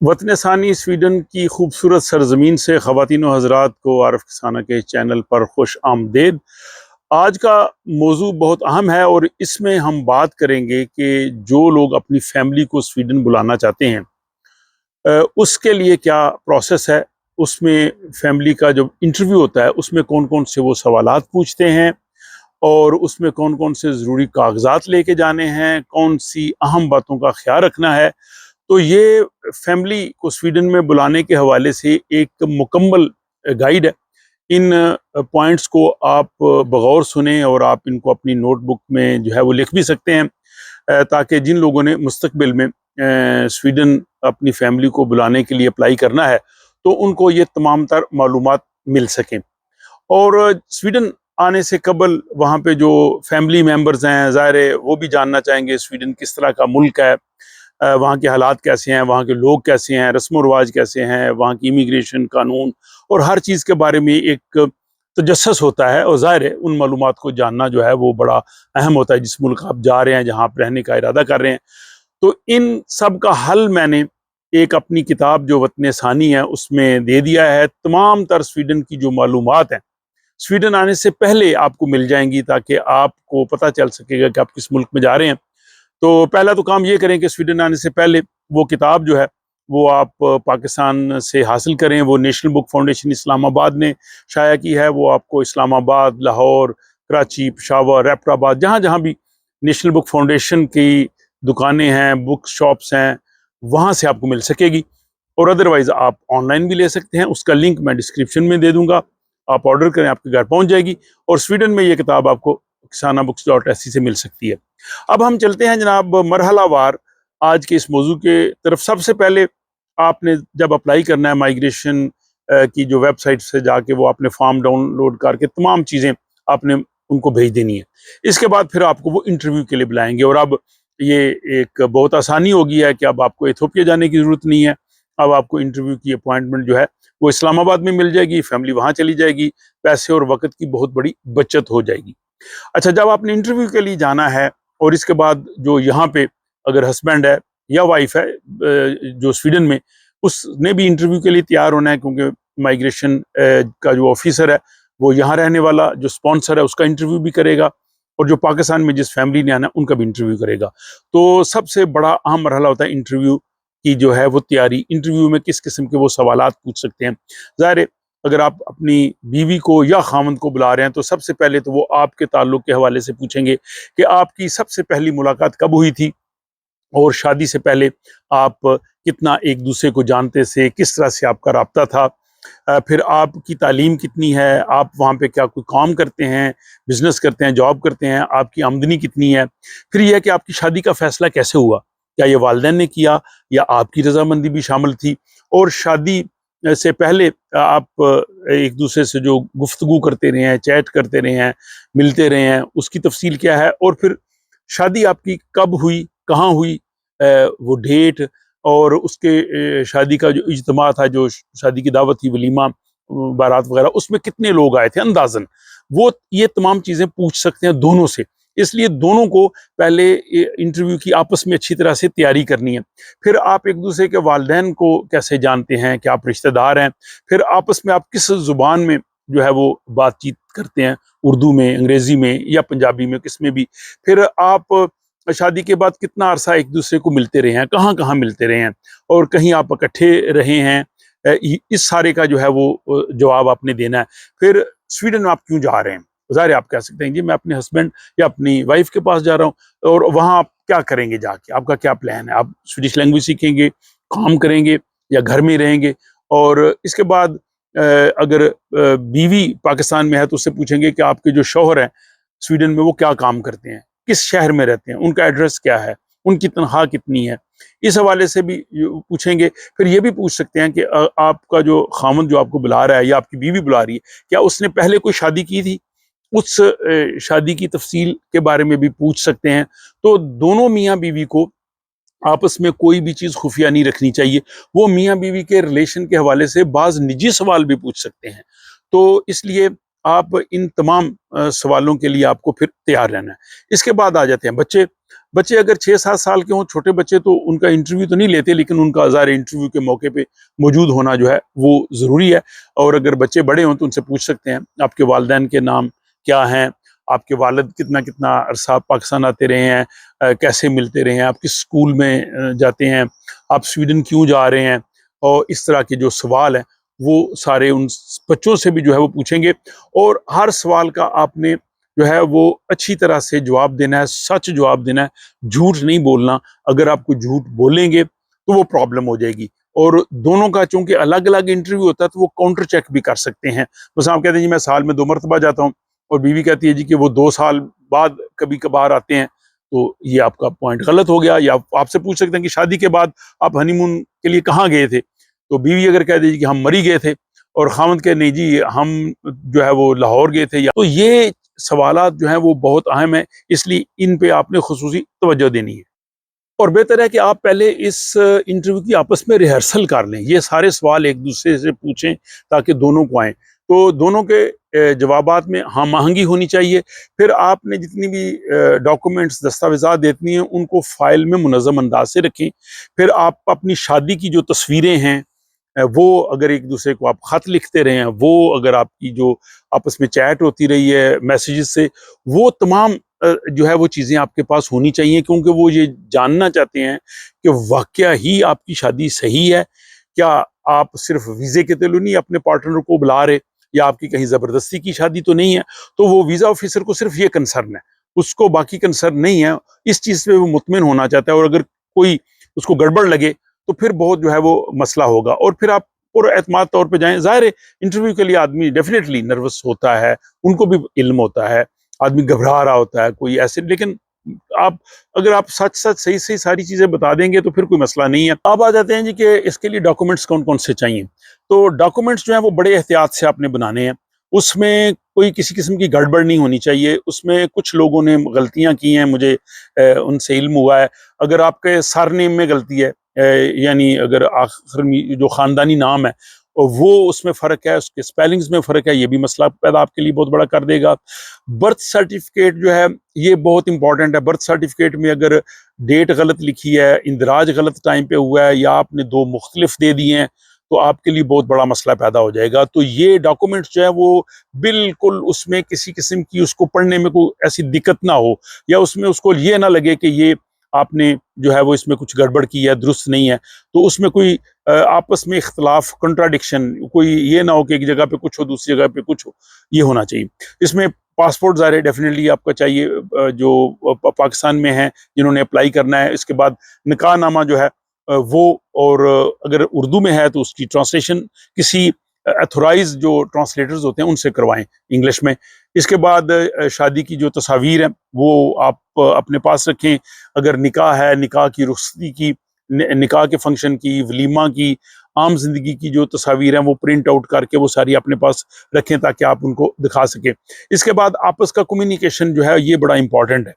वतन सानी स्वीडन की खूबसूरत सरजमीन से ख़वातीन व हज़रात को आरफ किसाना के चैनल पर खुश आमदेद। आज का मौजू बहुत अहम है और इसमें हम बात करेंगे कि जो लोग अपनी फैमिली को स्वीडन बुलाना चाहते हैं उसके लिए क्या प्रोसेस है। उसमें फैमिली का जो इंटरव्यू होता है उसमें कौन कौन से वो सवालात पूछते हैं और उसमें कौन कौन से ज़रूरी कागजात लेके जाने हैं, कौन सी अहम बातों का ख्याल रखना है। तो ये फैमिली को स्वीडन में बुलाने के हवाले से एक मुकम्मल गाइड है। इन पॉइंट्स को आप बगौर सुने और आप इनको अपनी नोटबुक में जो है वो लिख भी सकते हैं, ताकि जिन लोगों ने मुस्तकबिल में स्वीडन अपनी फैमिली को बुलाने के लिए अप्लाई करना है तो उनको ये तमाम तर मालूमात मिल सकें। और स्वीडन आने से कबल वहाँ पे जो फैमिली मेम्बर्स हैं, ज़ाहिर है वो भी जानना चाहेंगे स्वीडन किस तरह का मुल्क है, वहाँ के हालात कैसे हैं, वहाँ के लोग कैसे हैं, रस्म व रिवाज कैसे हैं, वहाँ की इमिग्रेशन कानून और हर चीज़ के बारे में एक तजस्सुस होता है। और ज़ाहिर है उन मालूमात को जानना जो है वो बड़ा अहम होता है जिस मुल्क आप जा रहे हैं, जहाँ आप रहने का इरादा कर रहे हैं। तो इन सब का हल मैंने एक अपनी किताब जो वतन सानी है उसमें दे दिया है। तमाम तर स्वीडन की जो मालूमात हैं स्वीडन आने से पहले आपको मिल जाएंगी, ताकि आपको पता चल सकेगा कि आप किस मुल्क में जा रहे हैं। तो पहला तो काम ये करें कि स्वीडन आने से पहले वो किताब जो है वो आप पाकिस्तान से हासिल करें। वो नेशनल बुक फाउंडेशन इस्लामाबाद ने शाया की है। वो आपको इस्लामाबाद, लाहौर, कराची, पेशावर, रैप्टाबाद, जहाँ जहाँ भी नेशनल बुक फाउंडेशन की दुकानें हैं, बुक शॉप्स हैं, वहाँ से आपको मिल सकेगी। और अदरवाइज़ आप ऑनलाइन भी ले सकते हैं, उसका लिंक मैं डिस्क्रिप्शन में दे दूंगा। आप ऑर्डर करें, आपके घर पहुँच जाएगी। और स्वीडन में ये किताब आपको kisanabooks.se से मिल सकती है। अब हम चलते हैं जनाब मरहलावार आज के इस मौजू के तरफ। सबसे पहले आपने जब अप्लाई करना है माइग्रेशन की जो वेबसाइट से जाके वो आपने फॉर्म डाउनलोड करके तमाम चीज़ें आपने उनको भेज देनी है। इसके बाद फिर आपको वो इंटरव्यू के लिए बुलाएंगे। और अब ये एक बहुत आसानी हो गई है कि अब आपको इथोपिया जाने की ज़रूरत नहीं है। अब आपको इंटरव्यू की अपॉइंटमेंट जो है वो इस्लामाबाद में मिल जाएगी, फैमिली वहाँ चली जाएगी, पैसे और वक्त की बहुत बड़ी बचत हो जाएगी। अच्छा, जब आपने इंटरव्यू के लिए जाना है और इसके बाद जो यहाँ पे अगर हस्बैंड है या वाइफ है जो स्वीडन में, उसने भी इंटरव्यू के लिए तैयार होना है, क्योंकि माइग्रेशन का जो ऑफिसर है वो यहाँ रहने वाला जो स्पॉन्सर है उसका इंटरव्यू भी करेगा, और जो पाकिस्तान में जिस फैमिली ने आना है उनका भी इंटरव्यू करेगा। तो सबसे बड़ा अहम मरहला होता है इंटरव्यू की जो है वो तैयारी। इंटरव्यू में किस किस्म के वो सवालात पूछ सकते हैं। ज़ाहिर है अगर आप अपनी बीवी को या खामंद को बुला रहे हैं तो सबसे पहले तो वो आपके ताल्लुक के हवाले से पूछेंगे कि आपकी सबसे पहली मुलाकात कब हुई थी, और शादी से पहले आप कितना एक दूसरे को जानते थे, किस तरह से आपका राब्ता था। फिर आपकी तालीम कितनी है, आप वहाँ पे क्या कोई काम करते हैं, बिजनेस करते हैं, जॉब करते हैं, आपकी आमदनी कितनी है। फिर यह है कि आपकी शादी का फैसला कैसे हुआ, क्या ये वालिदैन ने किया या आपकी रजामंदी भी शामिल थी। और शादी से पहले आप एक दूसरे से जो गुफ्तगू करते रहे हैं, चैट करते रहे हैं, मिलते रहे हैं, उसकी तफसील क्या है। और फिर शादी आपकी कब हुई, कहाँ हुई, वो डेट और उसके शादी का जो इज्तिमा था, जो शादी की दावत थी, वलीमा, बारात वगैरह, उसमें कितने लोग आए थे अंदाजन, वो ये तमाम चीज़ें पूछ सकते हैं दोनों से। इसलिए दोनों को पहले इंटरव्यू की आपस में अच्छी तरह से तैयारी करनी है। फिर आप एक दूसरे के वालिदैन को कैसे जानते हैं कि आप रिश्तेदार हैं। फिर आपस में आप किस ज़ुबान में जो है वो बातचीत करते हैं, उर्दू में, अंग्रेज़ी में या पंजाबी में, किस में भी। फिर आप शादी के बाद कितना अरसा एक दूसरे को मिलते रहे हैं, कहाँ कहाँ मिलते रहे हैं, और कहीं आप इकट्ठे रहे हैं। इस सारे का जो है वो जवाब आपने देना है। फिर स्वीडन में आप क्यों जा रहे हैं। ज़ाहिर है आप कह सकते हैं जी मैं अपने हस्बैंड या अपनी वाइफ के पास जा रहा हूँ। और वहाँ आप क्या करेंगे जाके, आपका क्या प्लान है। आप स्वीडिश लैंग्वेज सीखेंगे, काम करेंगे, या घर में रहेंगे। और इसके बाद अगर बीवी पाकिस्तान में है तो उससे पूछेंगे कि आपके जो शौहर हैं स्वीडन में वो क्या काम करते हैं, किस शहर में रहते हैं, उनका एड्रेस क्या है, उनकी तनख्वाह कितनी है। इस हवाले से भी पूछेंगे। फिर ये भी पूछ सकते हैं कि आपका जो खामन जो आपको बुला रहा है या आपकी बीवी बुला रही है, क्या उसने पहले कोई शादी की थी, उस शादी की तफसील के बारे में भी पूछ सकते हैं। तो दोनों मियाँ बीवी को आपस में कोई भी चीज़ खुफिया नहीं रखनी चाहिए। वो मियाँ बीवी के रिलेशन के हवाले से बाज़ निजी सवाल भी पूछ सकते हैं। तो इसलिए आप इन तमाम सवालों के लिए आपको फिर तैयार रहना है। इसके बाद आ जाते हैं बच्चे। बच्चे अगर 6-7 साल के हों, छोटे बच्चे, तो उनका इंटरव्यू तो नहीं लेते, लेकिन उनका ज़ाहिर इंटरव्यू के मौके पे मौजूद होना जो है वो ज़रूरी है। और अगर बच्चे बड़े हों तो उनसे पूछ सकते हैं आपके वालिदैन के नाम क्या हैं, आपके वालिद कितना कितना अरसा पाकिस्तान आते रहे हैं, कैसे मिलते रहे हैं, आप किस स्कूल में जाते हैं, आप स्वीडन क्यों जा रहे हैं, और इस तरह के जो सवाल हैं वो सारे उन बच्चों से भी जो है वो पूछेंगे। और हर सवाल का आपने जो है वो अच्छी तरह से जवाब देना है, सच जवाब देना है, झूठ नहीं बोलना। अगर आप कोई झूठ बोलेंगे तो वो प्रॉब्लम हो जाएगी। और दोनों का चूंकि अलग अलग इंटरव्यू होता है तो वो काउंटर चेक भी कर सकते हैं। बस आप कहते हैं जी मैं साल में 2 मरतबा जाता हूँ, और बीवी कहती है जी कि वो 2 साल बाद कभी कभार आते हैं, तो ये आपका पॉइंट गलत हो गया। या आपसे पूछ सकते हैं कि शादी के बाद आप हनीमून के लिए कहाँ गए थे, तो बीवी अगर कह दे कि हम मरी गए थे, और खामद कहे नहीं जी हम जो है वो लाहौर गए थे, या तो ये सवालात जो हैं वो बहुत अहम है, इसलिए इन पे आपने खुसूसी तवज्जो देनी है। और बेहतर है कि आप पहले इस इंटरव्यू की आपस में रिहर्सल कर लें, ये सारे सवाल एक दूसरे से पूछें ताकि दोनों को आएँ। तो दोनों के जवाबात में हम आहंगी होनी चाहिए। फिर आपने जितनी भी डॉक्यूमेंट्स, दस्तावेज़ात देती हैं, उनको फ़ाइल में मुनज़्ज़म अंदाज से रखें। फिर आप अपनी शादी की जो तस्वीरें हैं, वो अगर एक दूसरे को आप ख़त लिखते रहे हैं, वो अगर आपकी जो आपस में चैट होती रही है मैसेजेस से, वो तमाम जो है वो चीज़ें आपके पास होनी चाहिए, क्योंकि वो ये जानना चाहते हैं कि वाक़या ही आपकी शादी सही है, क्या आप सिर्फ वीज़े के तले नहीं अपने पार्टनर को बुला रहे, या आपकी कहीं ज़बरदस्ती की शादी तो नहीं है। तो वो वीज़ा ऑफिसर को सिर्फ ये कंसर्न है, उसको बाकी कंसर्न नहीं है। इस चीज़ पे वो मुतमिन होना चाहता है, और अगर कोई उसको गड़बड़ लगे तो फिर बहुत जो है वो मसला होगा। और फिर आप पुरएतमाद तौर पे जाएँ। ज़ाहिर है इंटरव्यू के लिए आदमी डेफ़िनेटली नर्वस होता है, उनको भी इल्म होता है, आदमी घबरा रहा होता है, कोई ऐसे, लेकिन आप अगर आप सच-सच, सही-सही सारी चीज़ें बता देंगे तो फिर कोई मसला नहीं है। अब आ जाते हैं जी कि इसके लिए डॉक्यूमेंट्स कौन-कौन से चाहिए। तो डॉक्यूमेंट्स जो हैं वो बड़े एहतियात से आपने बनाने हैं। उसमें कोई किसी किस्म की गड़बड़ नहीं होनी चाहिए। उसमें कुछ लोगों ने गलतियाँ की हैं, मुझे उनसे इल्म हुआ है। अगर आपके सरनेम में गलती है, यानी अगर आखिर में जो ख़ानदानी नाम है वो उसमें फ़र्क है, उसके स्पेलिंग्स में फ़र्क है, ये भी मसला पैदा आपके लिए बहुत बड़ा कर देगा। बर्थ सर्टिफ़िकेट जो है ये बहुत इंपॉर्टेंट है। बर्थ सर्टिफ़िकेट में अगर डेट गलत लिखी है, इंदराज गलत टाइम पे हुआ है, या आपने 2 मुख्तलिफ दे दिए हैं, तो आपके लिए बहुत बड़ा मसला पैदा हो जाएगा। तो ये डॉक्यूमेंट्स जो है वो बिल्कुल उसमें किसी किस्म की उसको पढ़ने में कोई ऐसी दिक्कत ना हो, या उसमें उसको ये ना लगे कि ये आपने जो है वो इसमें कुछ गड़बड़ की है, दुरुस्त नहीं है। तो उसमें कोई आपस में इख्तलाफ, कंट्राडिक्शन, कोई ये ना हो कि एक जगह पे कुछ हो, दूसरी जगह पे कुछ हो, ये होना चाहिए। इसमें पासपोर्ट ज़ाहिर डेफ़िनेटली आपका चाहिए, जो पाकिस्तान में हैं, जिन्होंने अप्लाई करना है। इसके बाद निकाहनामा जो है वो, और अगर उर्दू में है तो उसकी ट्रांसलेशन किसी ऑथोराइज़्ड जो ट्रांसलेटर्स होते हैं उनसे करवाएँ इंग्लिश में। इसके बाद शादी की जो तस्वीर हैं वो आप अपने पास रखें। अगर निकाह है, निकाह की रुख़्सती की, निकाह के फंक्शन की, वलीमा की, आम ज़िंदगी की जो तस्वीर हैं वो प्रिंट आउट करके वो सारी अपने पास रखें ताकि आप उनको दिखा सकें। इसके बाद आपस का कम्युनिकेशन जो है ये बड़ा इंपॉर्टेंट है,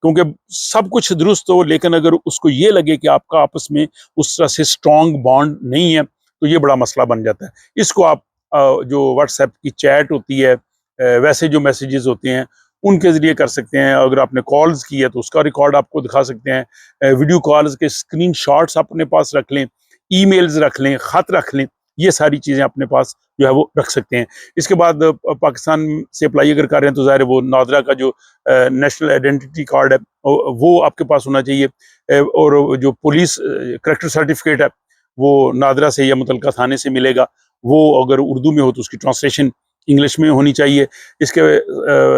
क्योंकि सब कुछ दुरुस्त हो लेकिन अगर उसको ये लगे कि आपका आपस में उस तरह से स्ट्रॉन्ग बॉन्ड नहीं है, तो ये बड़ा मसला बन जाता है। इसको आप जो व्हाट्सएप की चैट होती है, वैसे जो मैसेजेस होते हैं उनके ज़रिए कर सकते हैं। अगर आपने कॉल्स की है तो उसका रिकॉर्ड आपको दिखा सकते हैं। वीडियो कॉल्स के स्क्रीनशॉट्स अपने पास रख लें, ईमेल्स रख लें, ख़त रख लें, ये सारी चीज़ें अपने पास जो है वो रख सकते हैं। इसके बाद पाकिस्तान से अप्लाई अगर कर रहे हैं तो ज़ाहिर है वो नादरा का जो नेशनल आइडेंटिटी कार्ड है वो आपके पास होना चाहिए। और जो पुलिस करैक्टर सर्टिफिकेट है वो नादरा से या मुतलका थाने से मिलेगा। वो अगर उर्दू में हो तो उसकी ट्रांसलेशन इंग्लिश में होनी चाहिए। इसके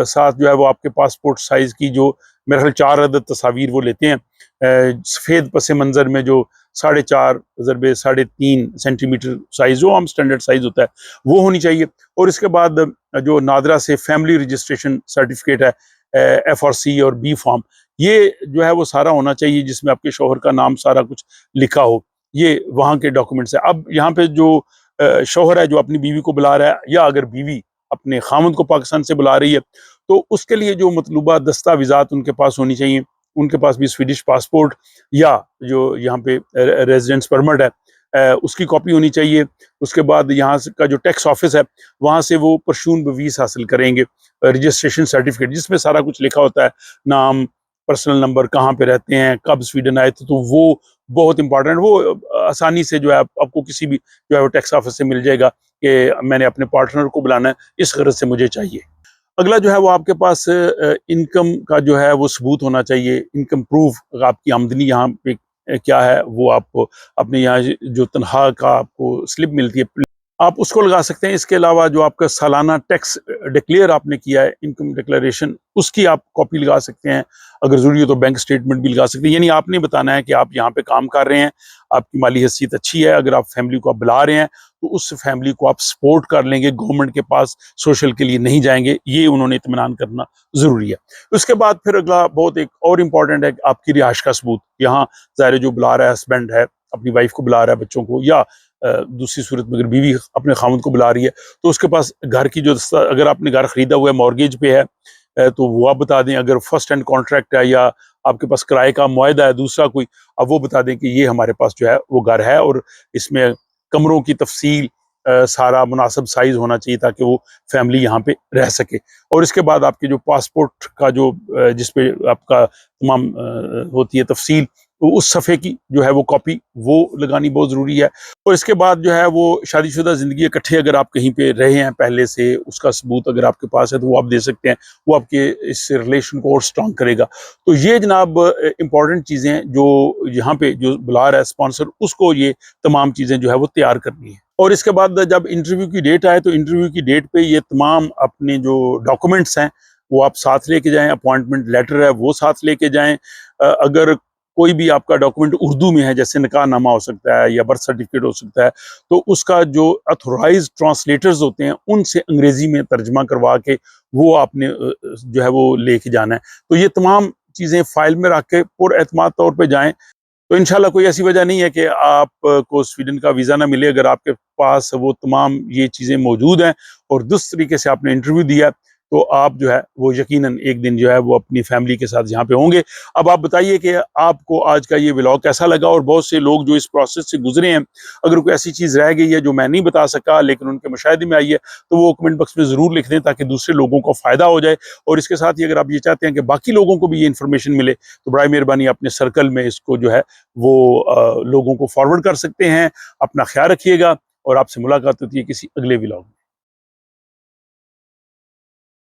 साथ जो है वो आपके पासपोर्ट साइज़ की जो मेरे ख्याल 4 अदद तस्वीर वो लेते हैं, सफ़ेद पस मंज़र में जो 4.5 ज़रबे 3.5 सेंटीमीटर साइज़ जो आम स्टैंडर्ड साइज़ होता है वो होनी चाहिए। और इसके बाद जो नादरा से फैमिली रजिस्ट्रेशन सर्टिफिकेट है, FRC और B फॉर्म, ये जो है वो सारा होना चाहिए जिसमें आपके शौहर का नाम सारा कुछ लिखा हो। ये वहाँ के डॉक्यूमेंट्स है। अब यहाँ पे जो शौहर है जो अपनी बीवी को बुला रहा है, या अगर बीवी अपने खामद को पाकिस्तान से बुला रही है, तो उसके लिए जो मतलूबा दस्तावेज़ात उनके पास होनी चाहिए। उनके पास भी स्वीडिश पासपोर्ट या जो यहाँ पे रेजिडेंस परमिट है, उसकी कॉपी होनी चाहिए। उसके बाद यहाँ का जो टैक्स ऑफिस है वहाँ से वो परशून बवीस हासिल करेंगे, रजिस्ट्रेशन सर्टिफिकेट जिसमें सारा कुछ लिखा होता है, नाम, पर्सनल नंबर, कहाँ पे रहते हैं, कब स्वीडन आए थे, तो वो बहुत इंपॉर्टेंट। वो आसानी से जो है आपको किसी भी जो है वो टैक्स ऑफिस से मिल जाएगा कि मैंने अपने पार्टनर को बुलाना है, इस गरज से मुझे चाहिए। अगला जो है वो आपके पास इनकम का जो है वो सबूत होना चाहिए, इनकम प्रूफ, आपकी आमदनी यहाँ पे क्या है वो आप अपने यहाँ जो तनख्वाह का आपको स्लिप मिलती है आप उसको लगा सकते हैं। इसके अलावा जो आपका सालाना टैक्स डिक्लेयर आपने किया है, इनकम डिक्लेरेशन, उसकी आप कॉपी लगा सकते हैं। अगर ज़रूरी हो तो बैंक स्टेटमेंट भी लगा सकते हैं। यानी आपने बताना है कि आप यहाँ पे काम कर रहे हैं, आपकी माली हैसियत अच्छी है, अगर आप फैमिली को आप बुला रहे हैं तो उस फैमिली को आप सपोर्ट कर लेंगे, गवर्नमेंट के पास सोशल के लिए नहीं जाएंगे, ये उन्होंने इत्मीनान करना ज़रूरी है। उसके बाद फिर अगला बहुत एक और इम्पॉर्टेंट है आपकी रिहाइश का सबूत। यहाँ ज़ाहिर जो बुला रहा है, हस्बैंड है, अपनी वाइफ को बुला रहा है, बच्चों को, या दूसरी सूरत में अगर बीवी अपने खामद को बुला रही है तो उसके पास घर की जो, अगर आपने घर खरीदा हुआ है, मॉर्गेज पे है, तो वो आप बता दें। अगर फर्स्ट हैंड कॉन्ट्रैक्ट है या आपके पास किराए का मुआहदा है दूसरा कोई, अब वो बता दें कि ये हमारे पास जो है वो घर है और इसमें कमरों की तफसील, सारा मुनासिब साइज होना चाहिए ताकि वो फैमिली यहाँ पे रह सके। और इसके बाद आपके जो पासपोर्ट का जो जिसपे आपका तमाम होती है तफसील, तो उस सफ़े की जो है वो कॉपी वो लगानी बहुत ज़रूरी है। और इसके बाद जो है वो शादीशुदा ज़िंदगी इकट्ठे अगर आप कहीं पे रहे हैं पहले से, उसका सबूत अगर आपके पास है तो वो आप दे सकते हैं, वो आपके इस रिलेशन को और स्ट्रॉन्ग करेगा। तो ये जनाब इम्पॉर्टेंट चीज़ें हैं जो यहाँ पे जो बुला रहा है स्पॉन्सर, उसको ये तमाम चीज़ें जो है वो तैयार करनी है। और इसके बाद जब इंटरव्यू की डेट आए तो इंटरव्यू की डेट पे ये तमाम अपने जो डॉक्यूमेंट्स हैं वो आप साथ लेके जाएं, अपॉइंटमेंट लेटर है वो साथ लेके जाएं। अगर कोई भी आपका डॉक्यूमेंट उर्दू में है, जैसे निकाहनामा हो सकता है या बर्थ सर्टिफिकेट हो सकता है, तो उसका जो अथोराइज ट्रांसलेटर्स होते हैं उनसे अंग्रेजी में तर्जमा करवा के वो आपने जो है वो लेके जाना है। तो ये तमाम चीज़ें फाइल में रख के पुरएतमाद तौर पे जाएं, तो इंशाल्लाह कोई ऐसी वजह नहीं है कि आपको स्वीडन का वीज़ा ना मिले। अगर आपके पास वो तमाम ये चीज़ें मौजूद हैं और जिस तरीके से आपने इंटरव्यू दिया है, तो आप जो है वो यकीनन एक दिन जो है वो अपनी फैमिली के साथ यहाँ पे होंगे। अब आप बताइए कि आपको आज का ये व्लॉग कैसा लगा, और बहुत से लोग जो इस प्रोसेस से गुजरे हैं, अगर कोई ऐसी चीज़ रह गई है जो मैं नहीं बता सका लेकिन उनके मुशाहिदे में आई है, तो वो कमेंट बॉक्स में ज़रूर लिख दें ताकि दूसरे लोगों को फ़ायदा हो जाए। और इसके साथ ही अगर आप ये चाहते हैं कि बाकी लोगों को भी ये इन्फॉर्मेशन मिले, तो बड़ी मेहरबानी अपने सर्कल में इसको जो है वो लोगों को फॉरवर्ड कर सकते हैं। अपना ख्याल रखिएगा और आपसे मुलाकात होती है किसी अगले व्लॉग में।